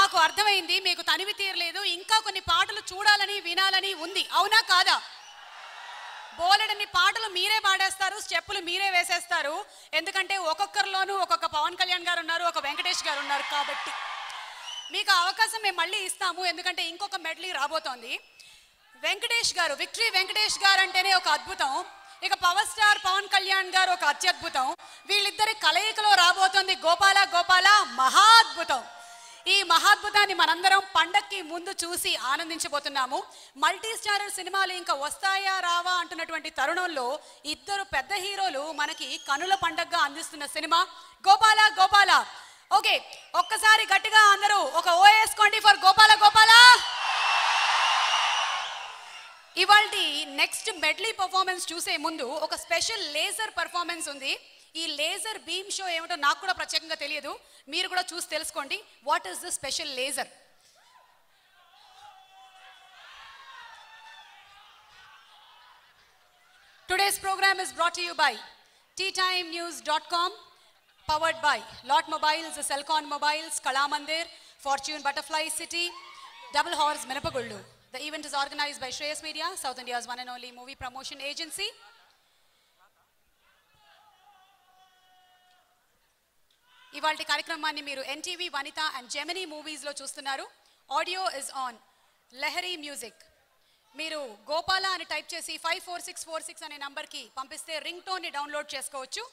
నాకు అర్థమైంది మీకు తనివి తీరలేదు, ఇంకా కొన్ని పాటలు చూడాలని వినాలని ఉంది, అవునా కాదా? బోలెడన్ని పాటలు మీరే పాడేస్తారు, స్టెప్పులు మీరే వేసేస్తారు, ఎందుకంటే ఒక్కొక్కరిలోనూ ఒక్కొక్క పవన్ కళ్యాణ్ గారు ఉన్నారు, ఒక వెంకటేష్ గారు ఉన్నారు. కాబట్టి మీకు అవకాశం మేము మళ్ళీ ఇస్తాము, ఎందుకంటే ఇంకొక మెడలీ రాబోతోంది. వెంకటేష్ గారు, విక్టరీ వెంకటేష్ గారు అంటేనే ఒక అద్భుతం, ఇక పవర్ స్టార్ పవన్ కళ్యాణ్ గారు ఒక అత్యద్భుతం, వీళ్ళిద్దరి కలయికలో రాబోతోంది గోపాల గోపాల మహాద్భుతం. ఈ మహాద్భుతాన్ని మనందరం పండక్కి ముందు చూసి ఆనందించబోతున్నాము. మల్టీ స్టారర్ సినిమాలు ఇంకా వస్తాయా రావా అంటున్నటువంటి తరుణంలో ఇద్దరు పెద్ద హీరోలు మనకి కనుల పండగగా అందిస్తున్న సినిమా గోపాల గోపాల. ఓకే, ఒక్కసారి గట్టిగా అందరూ ఒక ఓఎస్కోండి ఫర్ గోపాల గోపాల. ఇవాల్టి నెక్స్ట్ మెడ్లీ పర్ఫార్మెన్స్ చూసే ముందు ఒక స్పెషల్ లేజర్ పర్ఫార్మెన్స్ ఉంది. ఈ లేజర్ బీమ్ షో ఏమిటో నాకు కూడా ప్రత్యేకంగా తెలియదు, మీరు కూడా చూసి తెలుసుకోండి. What is the special laser? Today's program is brought to you by teatimenews.com, powered by Lot Mobiles, Selcon Mobiles, Kalamandir, Fortune Butterfly City, Double Horse Minapagullu. The event is organized by Shreyas Media, South India's one and only movie promotion agency. ఇవాల్టి కార్యక్రమాన్ని మీరు NTV, Vanitha and Gemini మూవీస్లో చూస్తున్నారు. Audio is on Lahari music. మీరు గోపాల అని type చేసి 54646 అనే నంబర్కి పంపిస్తే రింగ్ టోన్ని డౌన్లోడ్ చేసుకోవచ్చు.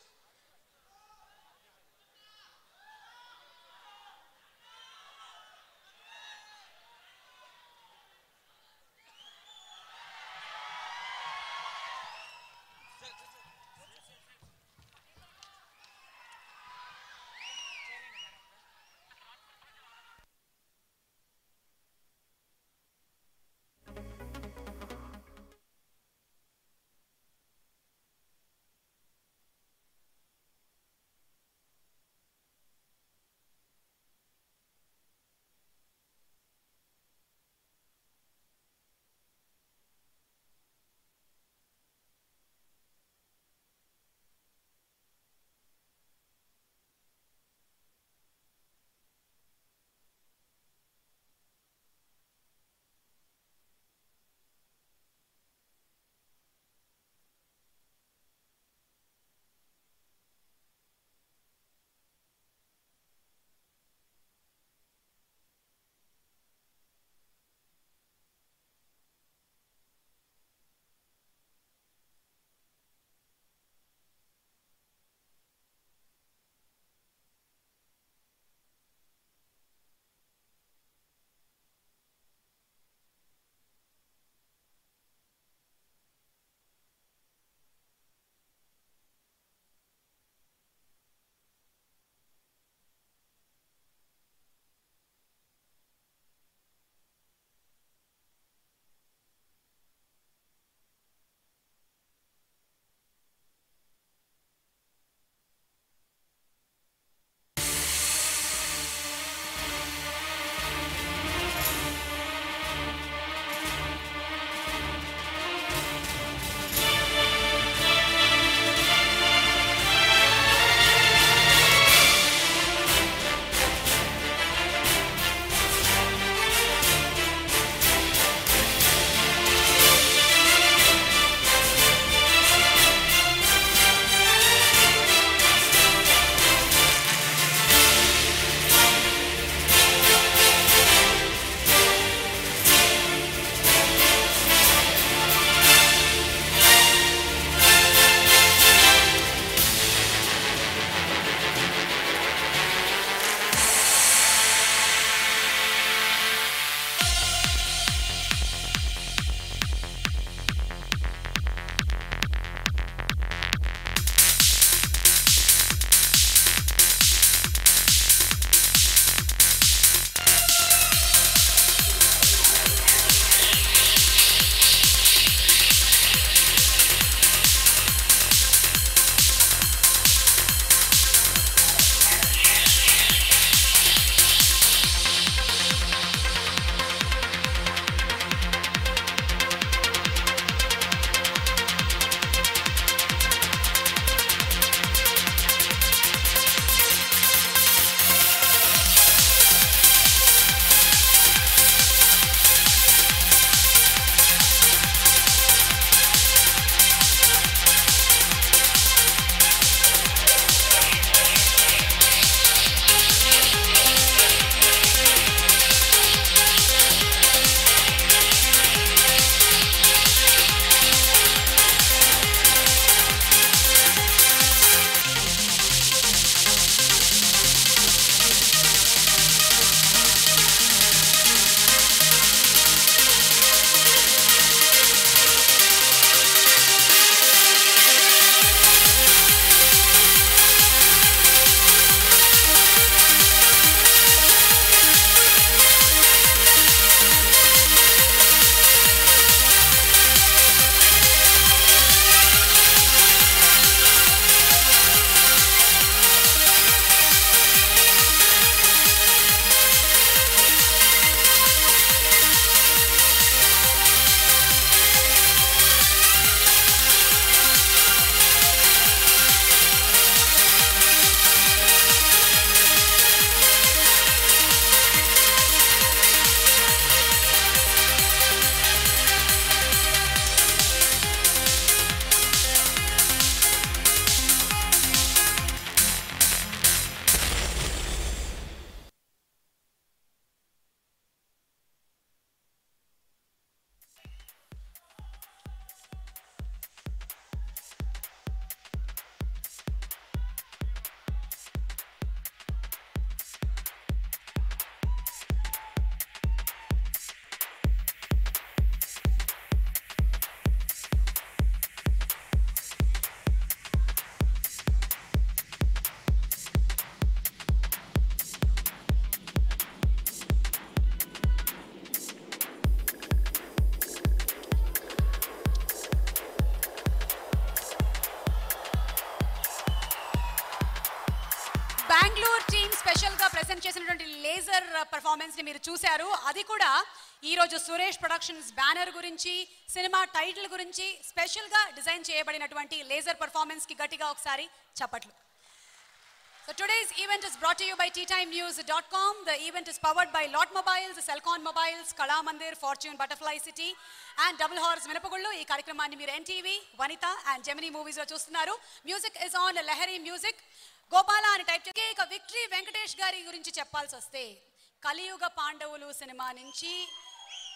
లేజర్ పర్ఫార్మెన్స్ ని మీరు చూశారు. అది కూడా ఈరోజు సురేష్ ప్రొడక్షన్స్ బ్యానర్ గురించి, సినిమా టైటిల్ గురించి స్పెషల్గా డిజైన్ చేయబడినటువంటి లేజర్ పర్ఫార్మెన్స్ కి గట్టిగా ఒకసారి చప్పట్లు. So today's event is brought to you by teatimenews.com. The event is powered by Lot Mobiles, Selcon Mobiles, Kala Mandir, Fortune Butterfly City and Double Horse Minapagullu. Ee కార్యక్రమాన్ని మీరు NTV, Vanita and Gemini Movies లో చూస్తున్నారు. Music is on Lahari Music. Gopala అని type చేసి ఇక victory Venkatesh గారి గురించి చెప్పాల్సి వస్తే కలియుగ పాండవులు సినిమా నుంచి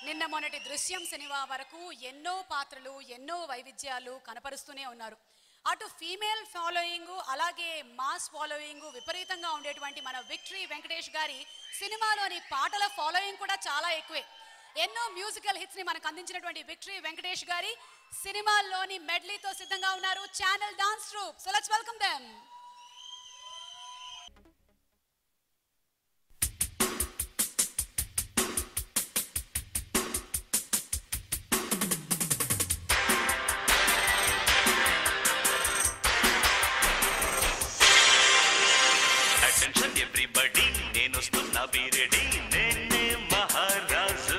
నిన్న మొన్నటి దృశ్యం సినిమా వరకు ఎన్నో పాత్రలు, ఎన్నో వైవిధ్యాలు కనపరుస్తూనే ఉన్నారు. అటు ఫీమేల్ ఫాలోయింగ్, అలాగే మాస్ ఫాలోయింగ్ విపరీతంగా ఉండేటువంటి మన విక్టరీ వెంకటేష్ గారి సినిమాలోని పాటల ఫాలోయింగ్ కూడా చాలా ఎక్కువే. ఎన్నో మ్యూజికల్ హిట్స్ ని మనకు అందించినటువంటి విక్టరీ వెంకటేష్ గారి సినిమాల్లోని మెడ్లీతో సిద్ధంగా ఉన్నారు channel dance troupe. So let's welcome them. Everybody నేను వస్తున్నా బీరెడి, నేనే మహారాజు.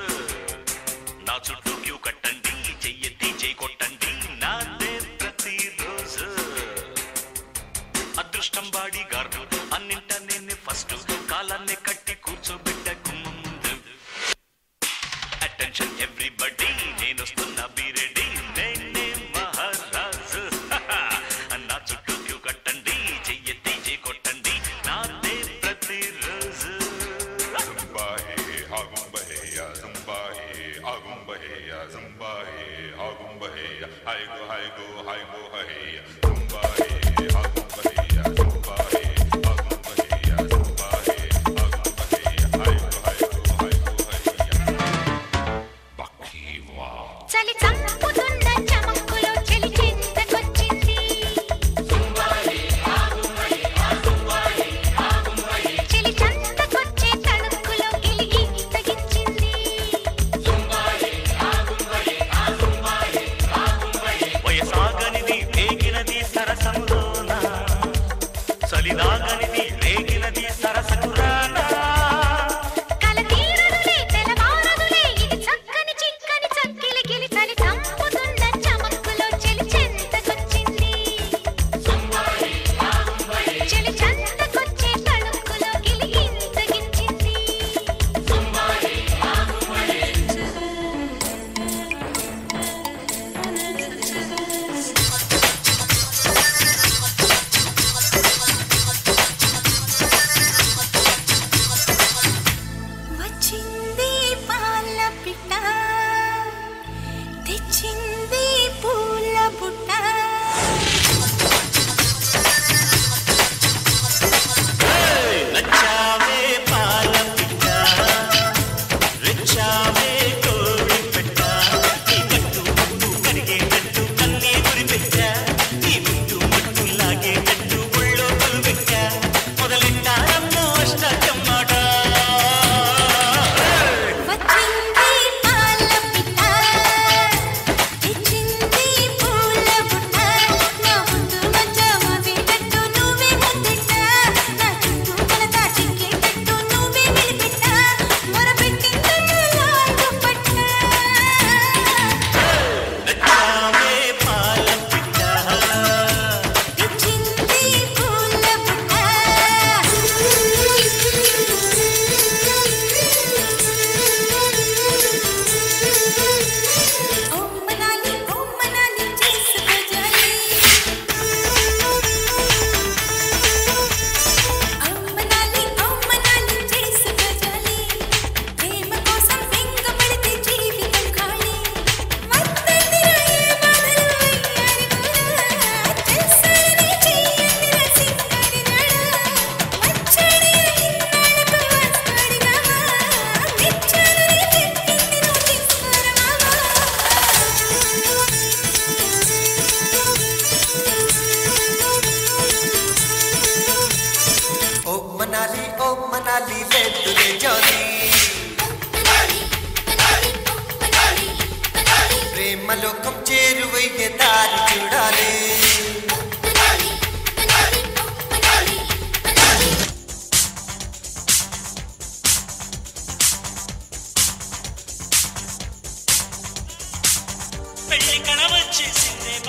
నా చుట్టూ క్యూ కట్టండి, చెయ్యెత్తి చేయి కొట్టండి, నాదే ప్రతిరోజు. అదృష్టం బాడీ గార్డు, అన్నింట నేనే ఫస్ట్, కాలాన్ని కట్టి కూర్చోబెట్ట గుమ్మ ముందు. అటెన్షన్ ఎవ్రీబడి నేను వస్తున్నా బీరెడి, నేనే మహారాజు. నా చుట్టూ క్యూ కట్టండి, చెయ్యెత్తి చేయి కొట్టండి, నాదే ప్రతిరోజు. చలి చంపుతున్న చమక్కులో చెలి కిందకొచ్చింది, చెలి చందకొచ్చే తణుక్కులో గిలిగి తగించింది. వయసాగనిది వేగినది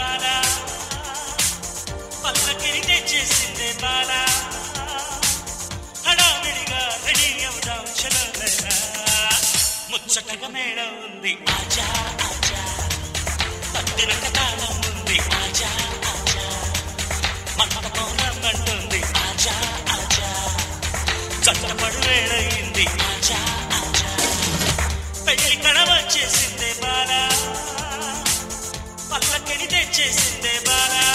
బాలా పల్లకిని తెచ్చేసిందే బాలా హడావిడిగా రెడీ అవుదాం చలో వేళ ముచ్చటగా మేడ ఉంది ఆజా ఆజా తట్టినట్ట తాళం ఉంది ఆజా ఆజా మంటపం రమ్మంటుంది ఆజా ఆజా చట్టపడు వేళయింది ఆజా ఆజా పెళ్లి కడ వచ్చేసిందే బాలా పల్లకిని తెచ్చేసిందే బాలా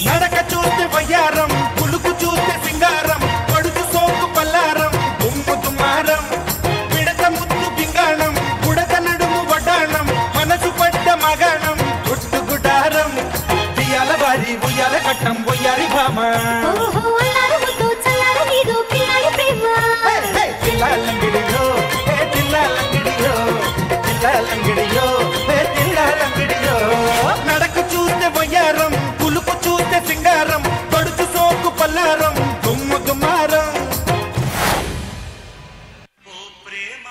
నడక చూస్తే వయ్యారం పులుకు చూస్తే సింగారం పడుచు సోకు పల్లారం దుమ్ము దుమ్మారం పిడత ముద్దు పింగాణం గుడక నడుము వడ్డాణం మనసు పడ్డ మగాణం గుట్టు గుడారం బియ్యాల వారి ఉయ్యాల కట్టం బొయ్యారి భామ పిల్లాలంగిడియో పిల్లాలంగిడియో పిల్లాలంగిడియో పిల్లాలంగిడియో నడక చూస్తే వయ్యారం పులుపు చూస్తే సింగారం పడుచు సోకు పల్లారం దుమ్ము దుమారం ఓ ప్రేమ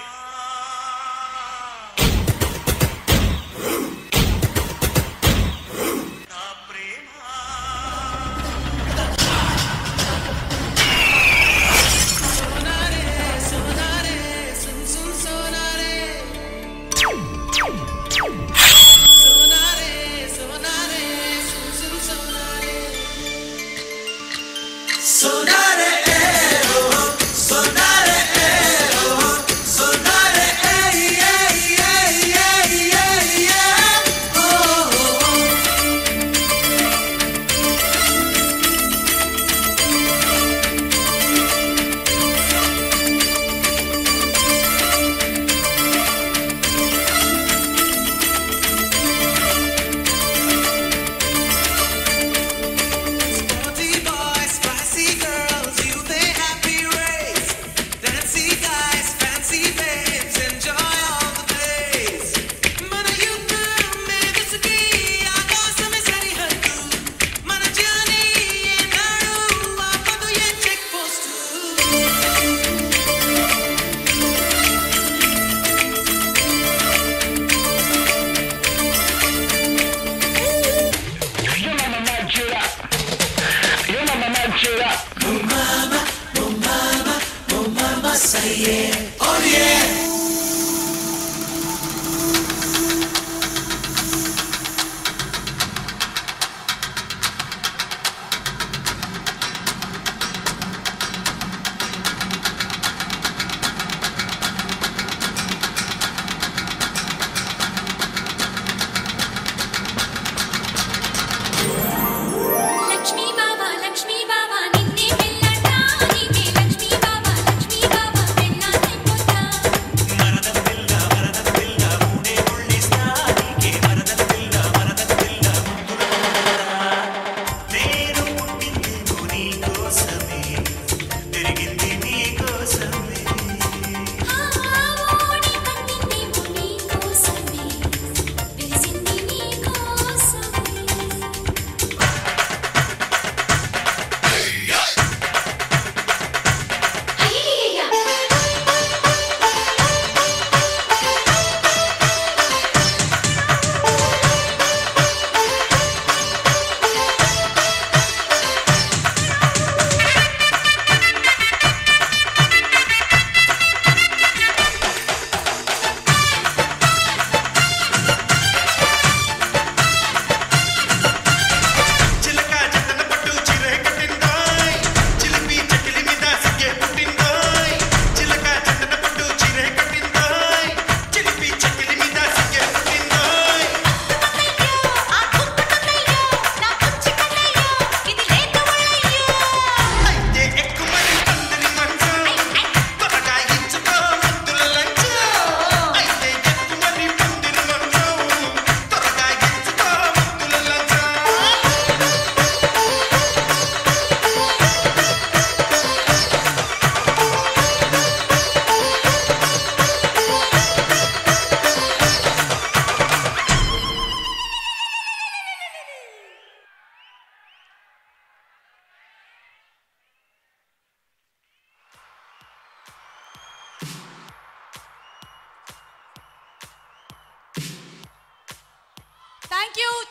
నా ప్రేమ లక్ష్మీ బాబా నిన్నే పెళ్ళంటా నీకే లక్ష్మీ బాబా పెళ్ళాన్ని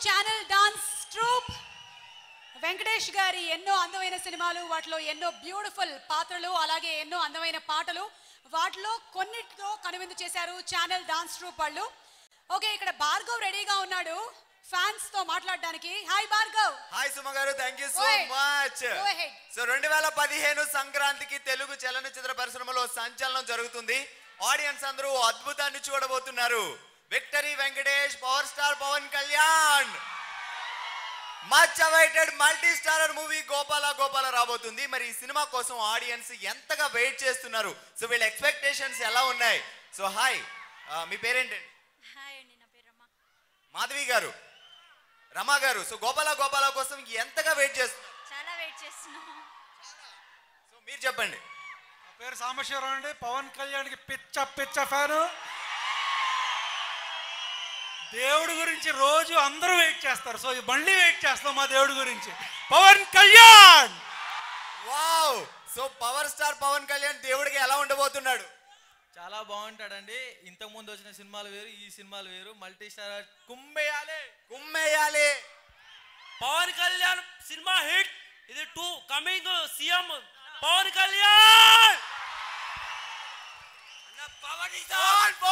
ఛానల్ డాన్స్ ట్రూప్. వెంకటేష్ గారి ఎన్నో అందమైన సినిమాలు, వాటిలో ఎన్నో బ్యూటిఫుల్ పాత్రలు, అలాగే ఎన్నో అందమైన పాటలు, వాటిలో కొన్నిటితో కనువిందు చేశారు ఛానల్ డాన్స్ ట్రూప్ వాళ్ళు. ఓకే, ఇక్కడ భార్గవ్ రెడీగా ఉన్నాడు ఫ్యాన్స్ తో మాట్లాడడానికి. హాయ్ భార్గవ్. హాయ్ సుమ గారు, thank you so much. So 2015 సంక్రాంతికి తెలుగు చలనచిత్ర పరిశ్రమలో సంచలనం జరుగుతుంది. ఆడియన్స్ అందరూ అద్భుతాన్ని చూడబోతున్నారు. Victory Venkatesh, power star Pawan Kalyan, much awaited multi starrer movie Gopala Gopala రాబోతుంది. మరి ఈ సినిమా కోసం ఆడియన్స్ ఎంతగా వెయిట్ చేస్తున్నారు, సో వీళ్ళ ఎక్స్పెక్టేషన్స్ ఎలా ఉన్నాయి? సో హాయ్, మీ పేరేంటండి? హాయ్ అండి, నా పేరు రమ. మాధవి గారు, రమా గారు, సో గోపాల గోపాల కోసం ఎంతగా వెయిట్ చేస్తున్నారు? చాలా వెయిట్ చేస్తున్నాము. సో మీరు చెప్పండి. నా పేరు సాంబశివరావు అండి. పవన్ కళ్యాణ్కి పిచ్చ ఫ్యాను. దేవుడి గురించి రోజు అందరూ వెయిట్ చేస్తారు, సో మళ్ళీ వెయిట్ చేస్తాం మా దేవుడి గురించి. Pawan Kalyan. Wow, so power star Pawan Kalyan దేవుడికి ఎలా ఉండబోతున్నాడు? చాలా బాగుంటాడండి. ఇంతకు ముందు వచ్చిన సినిమాలు వేరు, ఈ సినిమాలు వేరు. మల్టీ స్టార్ కుమ్మేయాలి. Pawan Kalyan cinema hit. ఇది 2 coming CM Pawan Kalyan. Pawan Kalyan.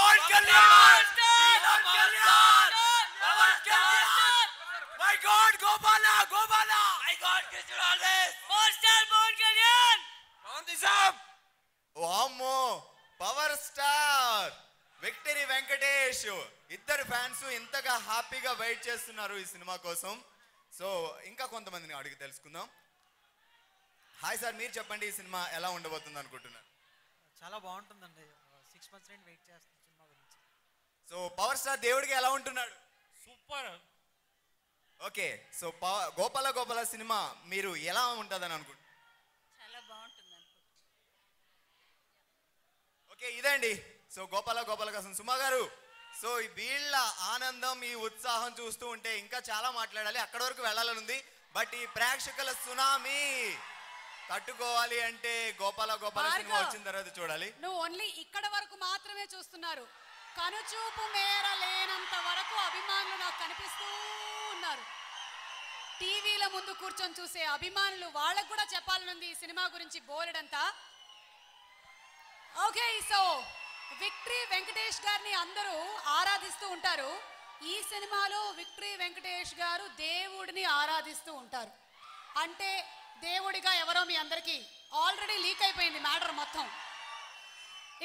My God, Gopala Gopala. My God, give all this power star Pawan Kalyan. Pawan దిసాబ్. వామ్మో, పవర్ స్టార్ విక్టరీ వెంకటేష్, ఇద్దరు ఫ్యాన్స్ ఇంతగా హ్యాపీగా వెయిట్ చేస్తున్నారు ఈ సినిమా కోసం. సో ఇంకా కొంతమందిని అడిగి తెలుసుకుందాం. హాయ్ సార్, మీరు చెప్పండి, ఈ సినిమా ఎలా ఉండబోతుంది అనుకుంటున్నారు? చాలా బాగుంటుందండి. 6 months నుండి వెయిట్ చేస్తాను సినిమా గురించి. సో పవర్ స్టార్ దేవుడికి ఎలా ఉంటున్నాడు? Super. Okay, so Gopala Gopala cinema మీరు ఎలా ఉంటుందని అనుకుంటున్నారు? చాలా బాగుంటుంది అనుకుంటున్నాను. ఓకే, ఇదండి సో గోపాల గోపాల కోసం. సుమా గారు, సో వీళ్ళ ఆనందం, ఈ ఉత్సాహం చూస్తూ ఉంటే ఇంకా చాలా మాట్లాడాలి, అక్కడ వరకు వెళ్ళాలని ఉంది. బట్ ఈ ప్రేక్షకుల సునామీ తట్టుకోవాలి అంటే గోపాల గోపాల సినిమా వచ్చిన తర్వాత చూడాలి. నువ్వు ఓన్లీ ఇక్కడ వరకు మాత్రమే చూస్తున్నారు, కనుచూపు మేర లేనంత వరకు అభిమానులు నాకు కనిపిస్తూ ఉన్నారు. టీవీల ముందు కూర్చొని చూసే అభిమానులు, వాళ్ళకు కూడా చెప్పాలనుంది ఈ సినిమా గురించి బోలెడంతా. ఓకే, సో విక్టరీ వెంకటేష్ గారిని అందరూ ఆరాధిస్తూ ఉంటారు. ఈ సినిమాలో విక్టరీ వెంకటేష్ గారు దేవుడిని ఆరాధిస్తూ ఉంటారు. అంటే దేవుడిగా ఎవరో మీ అందరికీ ఆల్రెడీ లీక్ అయిపోయింది మ్యాటర్ మొత్తం.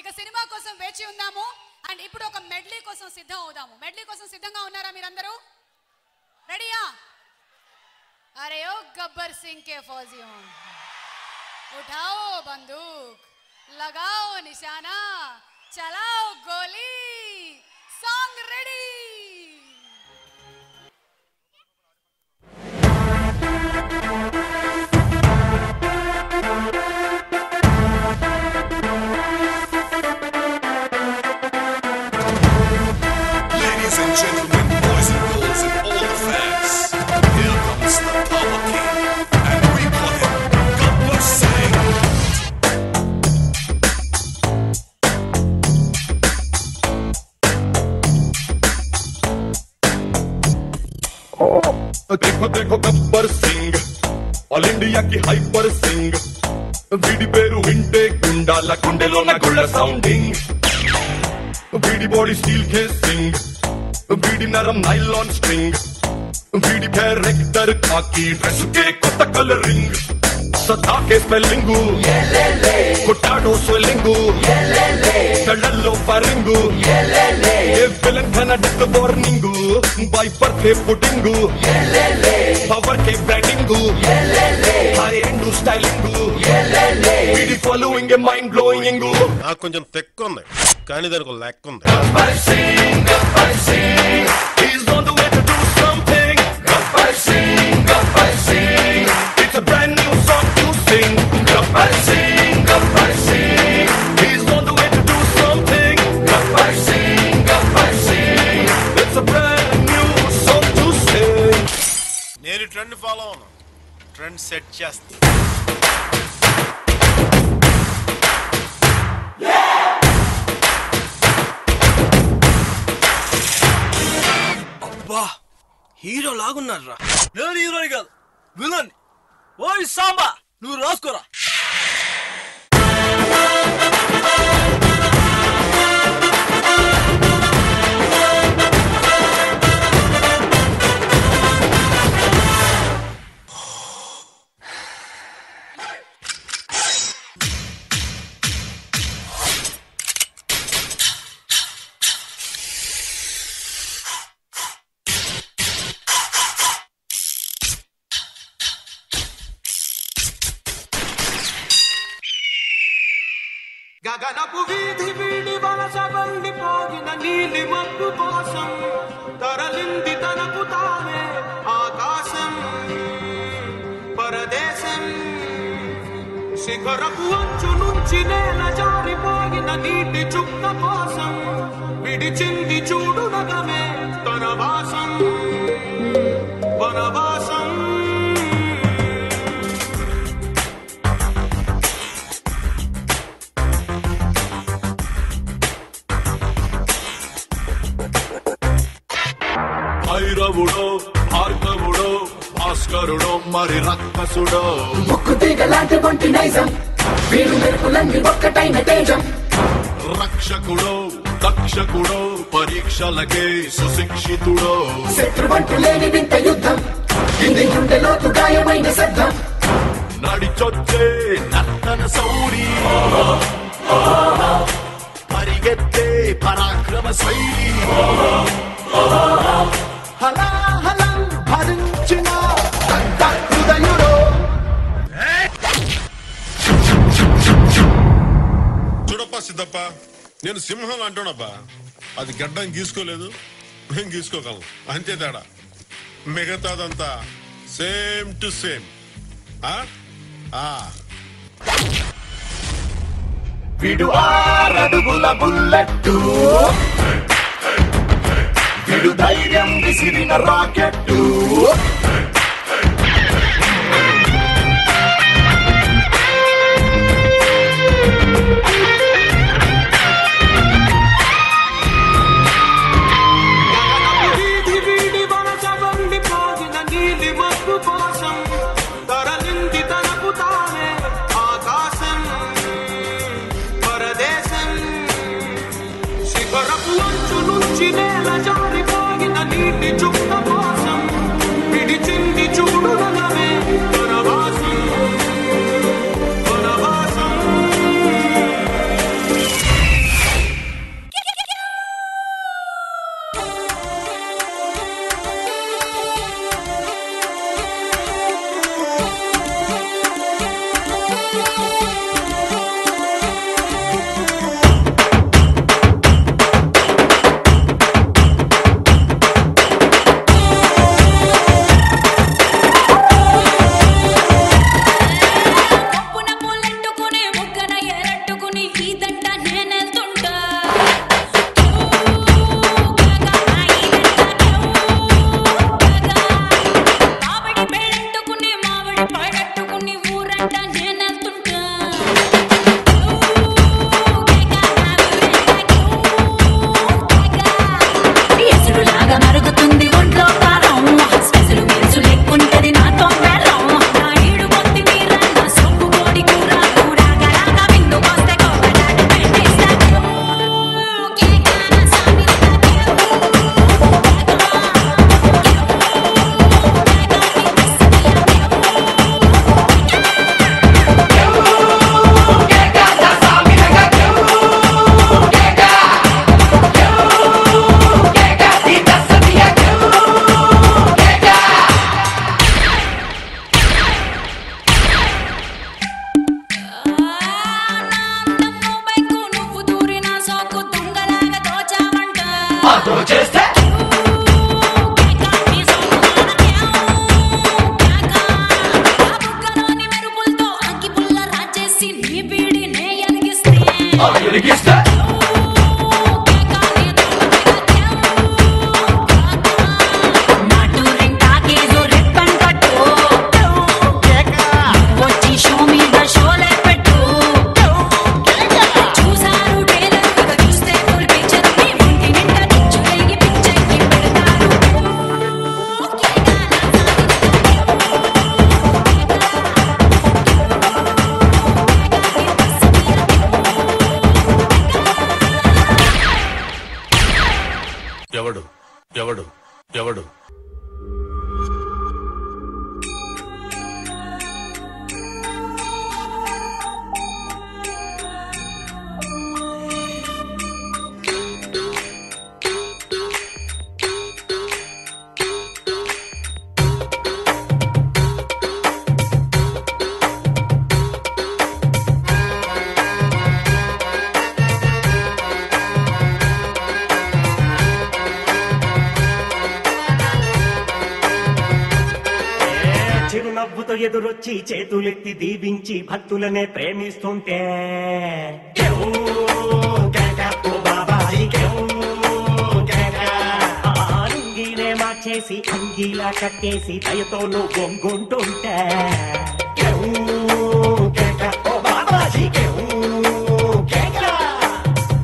ఇక సినిమా కోసం వేచి ఉందాము. అండ్ ఇప్పుడు ఒక మెడ్లీ కోసం సిద్ధం అవుదాము. మెడ్లీ కోసం సిద్ధంగా ఉన్నారా మీరందరూ? రెడీయా? అరే ఓ గబ్బర్ సింగ్ కే ఫౌజియోं, उठाओ बंदूक, लगाओ निशाना, चलाओ गोली, song ready. Ladies and gentlemen, boys and girls and all the fans, here comes the Power King, and we call him Gabbar Singh. देखो देखो गब्बर सिंह, ఆల్ ఇండియాకి హైపర్ సింగ్. వీడి పేరు వింటే గుండాల గుండెలోన గుళ్ళ సౌండింగ్. వీడి బాడీ స్టీల్ కేసింగ్, వీడి నరం నైలాన్ స్ట్రింగ్. వీడి క్యారెక్టర్ కాకి డ్రెస్ కే కొత్త కలరింగ్. సదా కే స్పెల్లింగు, కొట్టాడో స్వెల్లింగు, కళ్ళల్లో ఫరింగు. ఏ విలన్ కన డెత్ వార్నింగు, వైపర్ కే పుట్టింగు, power k branding, high end styling. వీడి ఫాలోయింగ్ ఏ మైండ్ బ్లోయింగ్. నాకు కొంచెం తెక్కు ఉంది, కానీ దానికి లెక్క ఉంది. Gabbar Singh, Gabbar Singh, he's on the way to do something. Gabbar Singh, Gabbar Singh, it's a brand new song to sing. Gabbar Singh, Gabbar Singh, he's on the way to do something. Gabbar Singh, Gabbar Singh, it's a brand new song to sing. నేను trend follow అవును, trend set చేస్తా. Hero లాగున్నారా? నేను హీరోని కాదు, villain. ఓయ్ సాంబా, నువ్వు రాసుకోరా. గగనపు వీధి వీడి వలస బండిపోగిన నీలి మబ్బు కోసం తరలింది తనకు తానే ఆకాశం పరదేశం. శిఖరపు అంచు నుంచి నేల జారిపోగిన నీటి చుక్క కోసం విడిచింది చూడు నగమే తన వాసం వనవాసం. భైరవుడో భార్గవుడో భాస్కరుడో మరి రక్కసుడో ముక్కు తీగలాంటి వంటి నైజం వీరు మెరుపులన్నీ ఒక్కటైన తేజం. రక్షకుడో దక్షకుడో పరీక్షలకే సుశిక్షితుడో శత్రువంటూ లేని వింత యుద్ధం ఇది గుండెలోతు గాయమైన శబ్దం. నడిచొచ్చే నర్తన సౌరి పరిగెత్తే పరాక్రమ శైలి హలాహలం భరించిన హృదయుడో. చూడప్ప సిద్ధప్ప, నేను సింహం అంటున్నప్పా. అది గడ్డం గీసుకోలేదు, నేను గీసుకోగలను, అంతే తేడా. మిగతాదంతా సేమ్ టు సేమ్. వీడు 6 అడుగుల బుల్లెట్టు, వీడు ధైర్యం విసిరిన రాకెట్టు. వీధి వీడి వలస బండిపోగిన నీలి మబ్బు కోసం తరలింది తనకు తానే ఆకాశం పరదేశం. శిఖరపు అంచు నుంచి నేల జారిపోగిన నీటి చుక్క కోసం ప్రేమతో ఎదురొచ్చి చేతులెత్తి దీవించి భక్తులనే ప్రేమిస్తుంటే లుంగినే మార్చేసి అంగీలా కట్టేసి దయతో నువ్వు బొంగుంటుంటే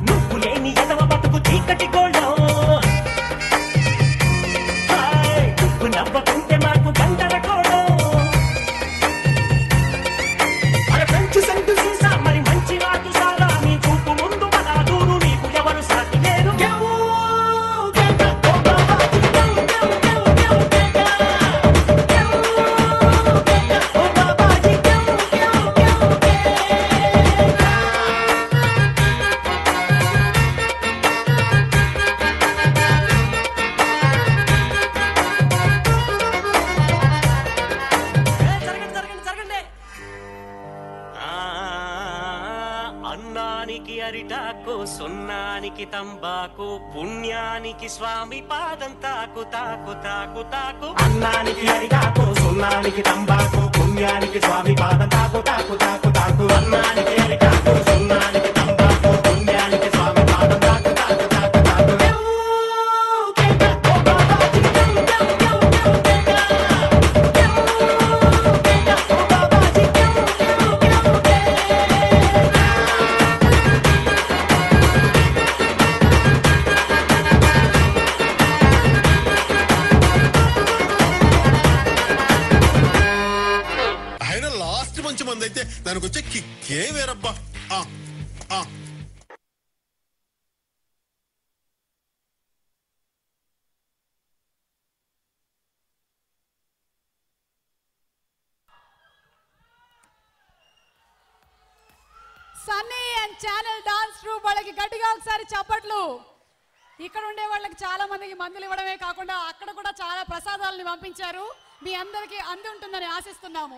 నువ్వు లేని ఎదవ బతుకు చీకటి గోళం నువ్వు నవ్వకుంటే మాకు గందరగోళం ఫ్రెంచ్ సెంటు సీసా మరి మంచి రాజు సారా నీ చూపు ముందు మన దూరు నీకు ఎవరు సాటి లేరు అన్నానికి అరిటాకు సున్నానికి తంబాకు పుణ్యానికి స్వామి పాదం తాకు తాకు తాకు తాకు అన్నానికి అరిటాకు సున్నానికి తంబాకు పుణ్యానికి స్వామి పాదం తాకు తాకు తాకు తాకు అన్నానికి అరిటాకు సున్నానికి తంబాకు పుణ్యానికి స్వామి పాదం తాకు తాకు తాకు తాకు ఆయన లాస్ట్ మంచి మంది అయితే దానికి వచ్చే కిక్కే వేరబ్బా. Sunny and channel dance troupe వాళ్ళకి గట్టిగా ఒకసారి చప్పట్లు. ఇక్కడ ఉండే వాళ్ళకి చాలా మందికి మందులు ఇవ్వడమే కాకుండా అక్కడ కూడా చాలా ప్రసాదాలని పంపించారు. మీ అందరికీ అంది ఉంటుందని ఆశిస్తున్నాము.